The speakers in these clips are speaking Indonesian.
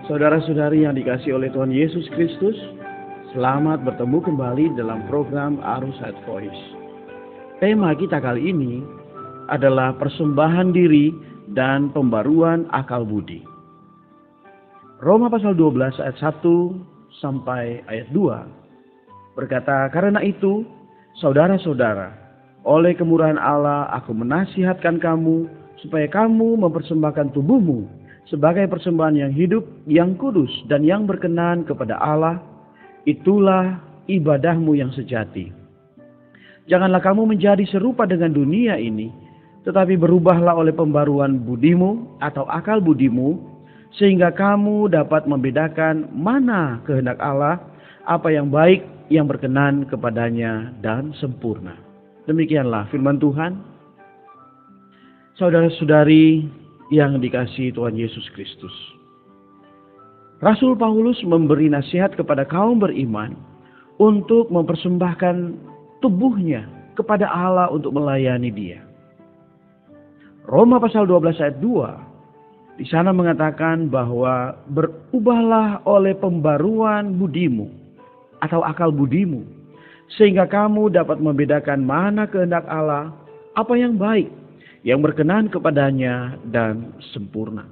Saudara-saudari yang dikasihi oleh Tuhan Yesus Kristus, selamat bertemu kembali dalam program Arus Heart Voice. Tema kita kali ini adalah persembahan diri dan pembaruan akal budi. Roma pasal 12 ayat 1 sampai ayat 2 berkata, "Karena itu, saudara-saudara, oleh kemurahan Allah aku menasihatkan kamu supaya kamu mempersembahkan tubuhmu sebagai persembahan yang hidup, yang kudus, dan yang berkenan kepada Allah. Itulah ibadahmu yang sejati. Janganlah kamu menjadi serupa dengan dunia ini, tetapi berubahlah oleh pembaruan budimu atau akal budimu, sehingga kamu dapat membedakan mana kehendak Allah, apa yang baik, yang berkenan kepadanya, dan sempurna." Demikianlah firman Tuhan. Saudara-saudari yang dikasihi Tuhan Yesus Kristus, Rasul Paulus memberi nasihat kepada kaum beriman untuk mempersembahkan tubuhnya kepada Allah untuk melayani Dia. Roma pasal 12 ayat 2 di sana mengatakan bahwa berubahlah oleh pembaruan budimu atau akal budimu, sehingga kamu dapat membedakan mana kehendak Allah, apa yang baik, yang berkenan kepadanya, dan sempurna.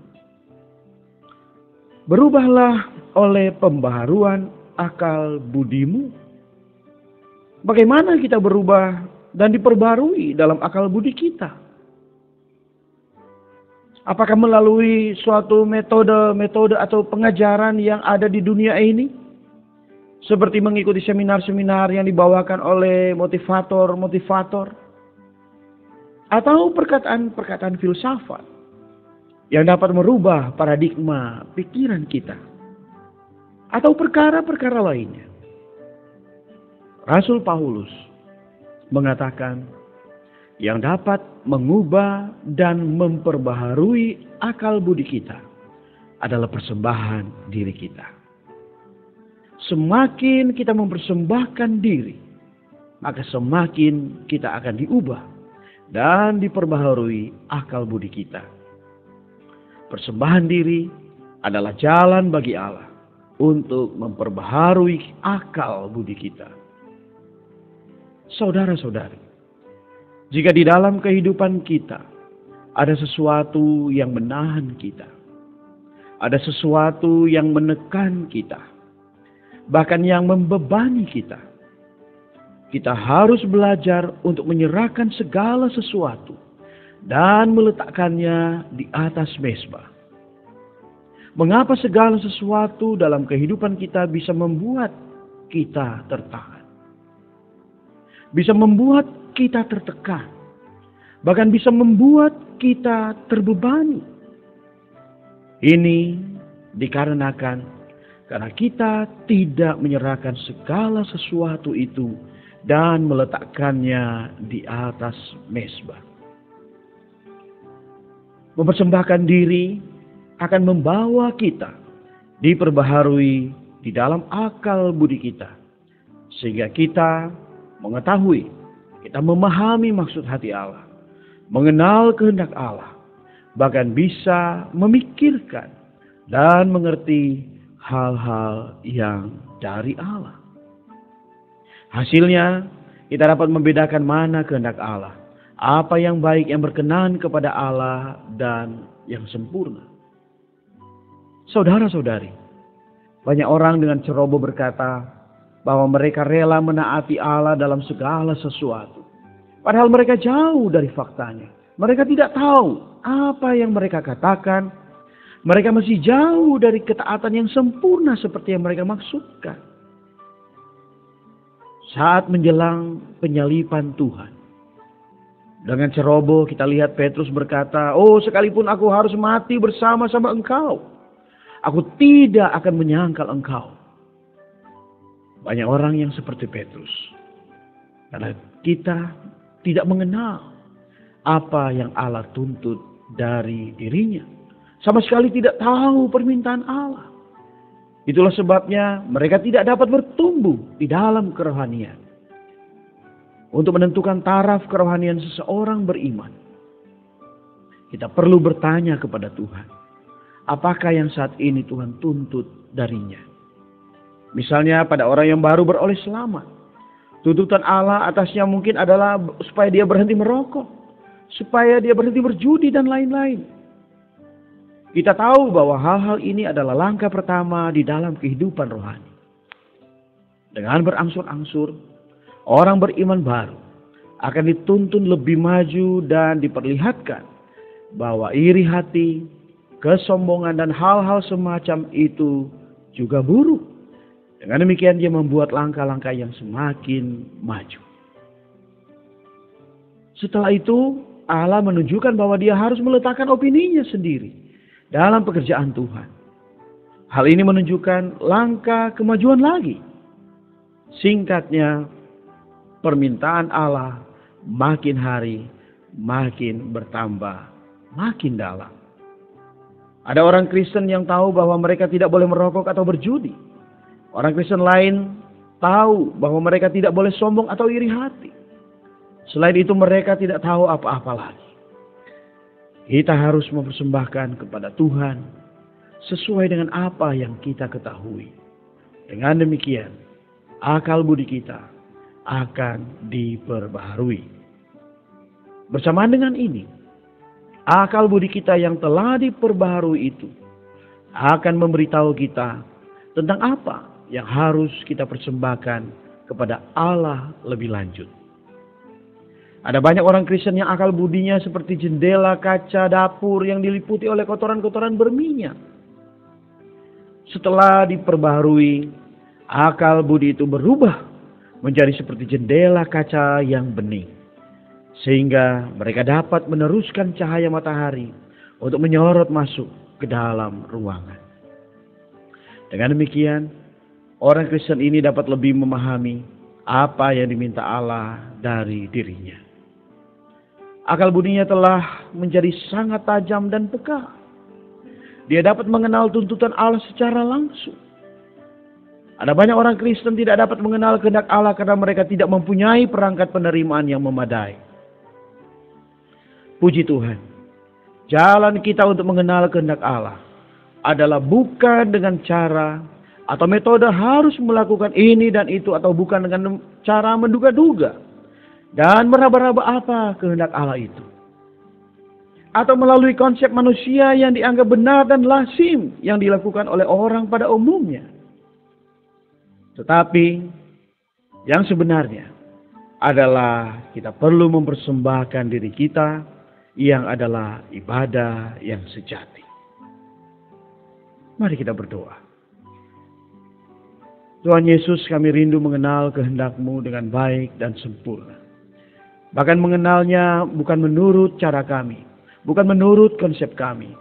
Berubahlah oleh pembaharuan akal budimu. Bagaimana kita berubah dan diperbarui dalam akal budi kita? Apakah melalui suatu metode atau pengajaran yang ada di dunia ini? Seperti mengikuti seminar-seminar yang dibawakan oleh motivator-motivator. Atau perkataan-perkataan filsafat yang dapat merubah paradigma pikiran kita. Atau perkara-perkara lainnya. Rasul Paulus mengatakan yang dapat mengubah dan memperbaharui akal budi kita adalah persembahan diri kita. Semakin kita mempersembahkan diri, maka semakin kita akan diubah dan diperbaharui akal budi kita. Persembahan diri adalah jalan bagi Allah untuk memperbaharui akal budi kita. Saudara-saudari, jika di dalam kehidupan kita ada sesuatu yang menahan kita, ada sesuatu yang menekan kita, bahkan yang membebani kita, kita harus belajar untuk menyerahkan segala sesuatu dan meletakkannya di atas mezbah. Mengapa segala sesuatu dalam kehidupan kita bisa membuat kita tertahan? Bisa membuat kita tertekan. Bahkan bisa membuat kita terbebani. Ini dikarenakan karena kita tidak menyerahkan segala sesuatu itu dan meletakkannya di atas mezbah. Mempersembahkan diri akan membawa kita diperbaharui di dalam akal budi kita, sehingga kita mengetahui, kita memahami maksud hati Allah, mengenal kehendak Allah, bahkan bisa memikirkan dan mengerti hal-hal yang dari Allah. Hasilnya, kita dapat membedakan mana kehendak Allah, apa yang baik, yang berkenan kepada Allah, dan yang sempurna. Saudara-saudari, banyak orang dengan ceroboh berkata bahwa mereka rela menaati Allah dalam segala sesuatu. Padahal mereka jauh dari faktanya. Mereka tidak tahu apa yang mereka katakan. Mereka masih jauh dari ketaatan yang sempurna seperti yang mereka maksudkan. Saat menjelang penyalipan Tuhan, dengan ceroboh kita lihat Petrus berkata, "Oh, sekalipun aku harus mati bersama-sama engkau, aku tidak akan menyangkal engkau." Banyak orang yang seperti Petrus, karena kita tidak mengenal apa yang Allah tuntut dari dirinya. Sama sekali tidak tahu permintaan Allah. Itulah sebabnya mereka tidak dapat bertumbuh di dalam kerohanian. Untuk menentukan taraf kerohanian seseorang beriman, kita perlu bertanya kepada Tuhan. apakah yang saat ini Tuhan tuntut darinya. Misalnya pada orang yang baru beroleh selamat, tuntutan Allah atasnya mungkin adalah supaya dia berhenti merokok, supaya dia berhenti berjudi dan lain-lain. Kita tahu bahwa hal-hal ini adalah langkah pertama di dalam kehidupan rohani. Dengan berangsur-angsur, orang beriman baru akan dituntun lebih maju dan diperlihatkan bahwa iri hati, kesombongan dan hal-hal semacam itu juga buruk. Dengan demikian dia membuat langkah-langkah yang semakin maju. Setelah itu Allah menunjukkan bahwa dia harus meletakkan opininya sendiri dalam pekerjaan Tuhan. Hal ini menunjukkan langkah kemajuan lagi. Singkatnya, permintaan Allah makin hari makin bertambah, makin dalam. Ada orang Kristen yang tahu bahwa mereka tidak boleh merokok atau berjudi. Orang Kristen lain tahu bahwa mereka tidak boleh sombong atau iri hati. Selain itu mereka tidak tahu apa-apa lagi. Kita harus mempersembahkan kepada Tuhan sesuai dengan apa yang kita ketahui. Dengan demikian, akal budi kita akan diperbaharui. Bersamaan dengan ini, akal budi kita yang telah diperbaharui itu akan memberitahu kita tentang apa yang harus kita persembahkan kepada Allah lebih lanjut. Ada banyak orang Kristen yang akal budinya seperti jendela kaca dapur yang diliputi oleh kotoran-kotoran berminyak. Setelah diperbaharui, akal budi itu berubah menjadi seperti jendela kaca yang bening. Sehingga mereka dapat meneruskan cahaya matahari untuk menyorot masuk ke dalam ruangan. Dengan demikian, orang Kristen ini dapat lebih memahami apa yang diminta Allah dari dirinya. Akal budinya telah menjadi sangat tajam dan peka. Dia dapat mengenal tuntutan Allah secara langsung. Ada banyak orang Kristen tidak dapat mengenal kehendak Allah karena mereka tidak mempunyai perangkat penerimaan yang memadai. Puji Tuhan, jalan kita untuk mengenal kehendak Allah adalah bukan dengan cara atau metode harus melakukan ini dan itu, atau bukan dengan cara menduga-duga dan meraba-raba apa kehendak Allah itu, atau melalui konsep manusia yang dianggap benar dan lazim yang dilakukan oleh orang pada umumnya. Tetapi yang sebenarnya adalah kita perlu mempersembahkan diri kita yang adalah ibadah yang sejati. Mari kita berdoa. Tuhan Yesus, kami rindu mengenal kehendak-Mu dengan baik dan sempurna. Bahkan mengenalnya bukan menurut cara kami, bukan menurut konsep kami,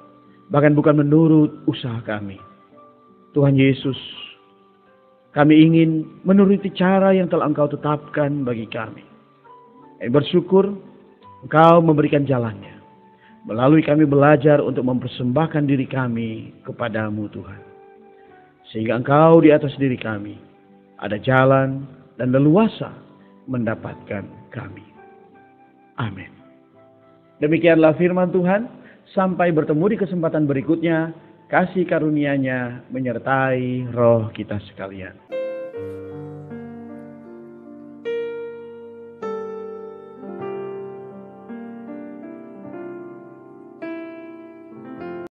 bahkan bukan menurut usaha kami. Tuhan Yesus, kami ingin menuruti cara yang telah Engkau tetapkan bagi kami. Kami bersyukur Engkau memberikan jalannya. Melalui kami belajar untuk mempersembahkan diri kami kepadamu Tuhan. Sehingga Engkau di atas diri kami ada jalan dan leluasa mendapatkan kami. Amin. Demikianlah firman Tuhan. Sampai bertemu di kesempatan berikutnya. Kasih karunia-Nya menyertai roh kita sekalian.